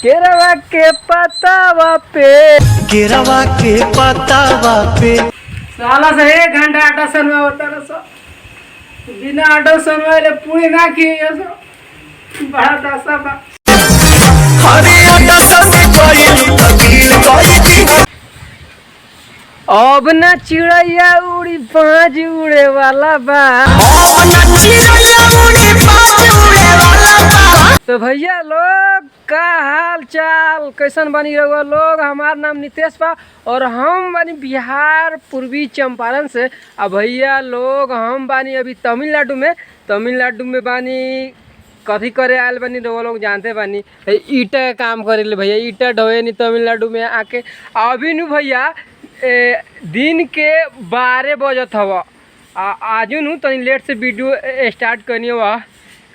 केरवा के पतावा पे साला से 1 घंटा आटा सनवा होता रहा बिना आटा सनवाले पूरी ना किए बड़ा दशा बा। अब ना चिड़ैया उड़ी 5 उड़े वाला बा। तो भैया लोग का हाल चाल कैसन बनी रहो लोग। हमार नाम नितेश बा और हम बानी बिहार पूर्वी चंपारण से। अब भैया लोग हम बानी अभी तमिलनाडु में बानी। कथी करे आयल बानी वो लोग जानते बानी ईटा का काम करे ले भैया। ईटा ढोए नहीं तमिलनाडु में आके। अभी नु भैया दिन के 12 बजत हवा। आज नु तनी लेट से वीडियो स्टार्ट करनी हुआ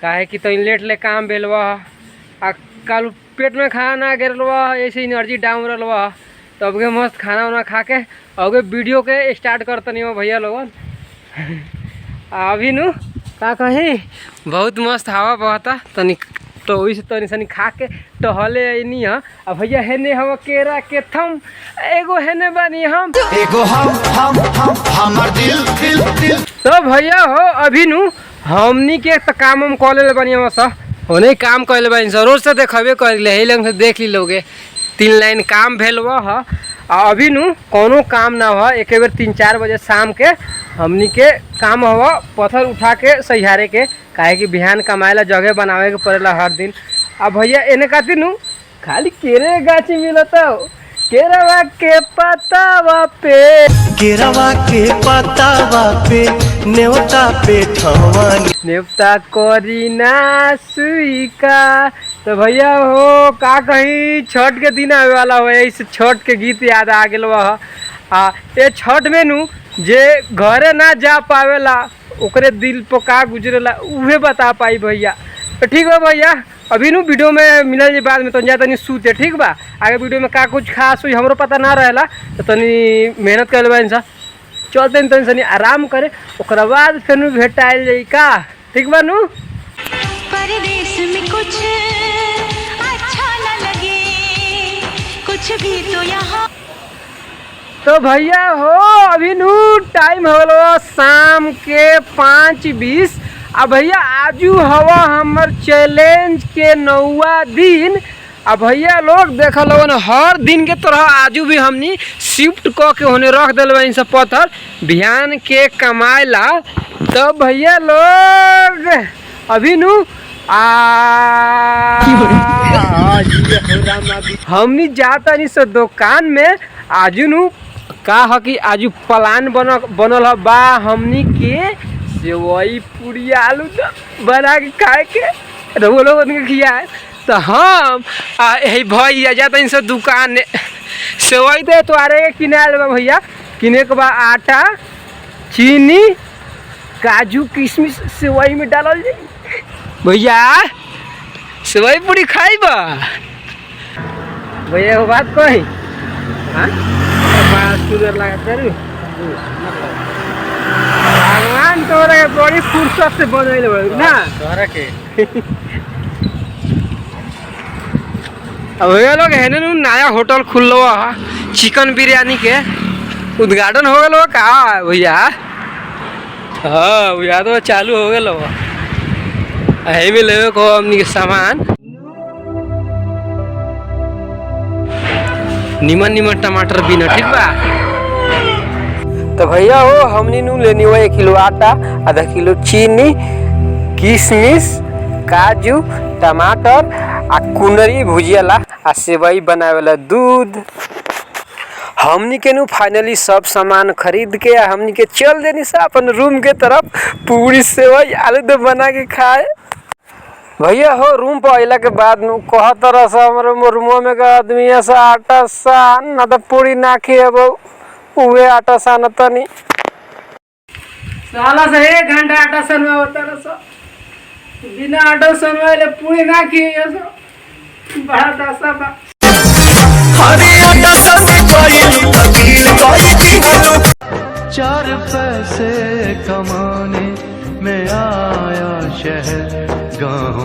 काहे कि तनी लेट ले काम भेल आ कल पेट में खाना गिरल ऐसे एनर्जी डाउन रहा। तो अब के मस्त खाना वाना खा के अगे वीडियो के स्टार्ट करतनी हो भैया लोगन। अभी नु का कहीं बहुत मस्त हवा बहता तनी तो वही से तनी सनी खा के टहले नहीं है। अब भैया हेने हम केरा के थम एगो हेने बानी हम एगो हम हमर दिल। तो भैया हो अभी नु हमनी के तो काम हम कॉल ले बानी हम सब होने काम कर ले बानी रोज से देखबे कर ले हे लंग से देख ली लोगे 3 लाइन काम भेल ह। अभी नु कोनो काम ना हो एक बेर 3-4 बजे शाम के हमनी के काम हुआ पत्थर उठा के सहियारे के काहे कि बिहान कमाएला जगह बनावे के पड़ेला हर दिन। अब भैया एने खातिर नु खाली केरे गाछी मिलता केरवा के पतावा पे नेवता करी ना सुईका। तो भैया हो का कहीं छठ के दिन आवे वाला हो इस छठ के गीत याद आ गेल ये छठ में नु जे घरे ना जा पावेला ओकरे दिल पर का गुजरेला उहे बता पाई भैया। तो ठीक बा भैया अभी नु वीडियो में मिलल जे बाद में तो तनी सूते ठीक बा। आगे वीडियो में का कुछ खास हुई हमरो पता ना रहेला तो तनी मेहनत कर लेबा इंसान चलते तनी सनी आराम करे ओकरा बाद फिर नु भेटाइल जाई का ठीक बा नु। परदेश में कुछ अच्छा न लगे कुछ भी तो यहाँ। तो भैया हो अभी नु टाइम हो शाम के 5:20। अब भैया आजू हवा हमर चैलेंज के 9वां दिन। अब भैया लोग देख लो हर दिन के तरह आजू भी हमनी शिफ्ट क के होने रख दिल बनी सब पत्थर बिहान के कमाएला। तो भैया लोग अभी नु हमनी जाता नहीं सो दुकान में आजू नु का है कि आजू प्लान बनल बा हमनी के सेवई पूरी आलू बना के खाए के रहो लोग खियाए। तो हम भैया जाता इन सब दुकान सेवई दे तो आरे किने भैया किने के बाद आटा चीनी काजू किशमिश सेवई में डालल जाई भैया सेवई पूरी खाई बा भैया वो बात कही सुंदर लगा भगवान तोरा बड़ी फुर्सत से बनैले ना तोरा के। अब ये लोग हेने नु नया होटल खुललो चिकन बिरयानी के उद्घाटन हो गलो का भैया। हाँ भैया तो चालू हो गलो यही में लेवे को हमनी के सामान निमन टमाटर बिना ठीक बा। तो भैया हो हमनी नु लेनी हुआ 1 किलो आटा आधा किलो चीनी किशमिश काजू टमाटर आ कुंदरी भुजियाला आ सेवई बनावेला दूध। हमनी के नु फाइनली सब सामान खरीद के हमनी के चल देनी सा अपन रूम के तरफ पूरी सेवई आलू दम बना के खाए। भैया हो रूम पर अला के बाद नु कहत रह हमरे रूम में का आदमी ऐसा आटा सान ना तो पूरी ना खिएबो उहे आटा सान तनी साला से 1 घंटा आटा सनवा होता रहा बिना आटा सनवाले पूरी ना किए बड़ा दशा बा। 4 पैसे कमाने में आया शहर गाँव।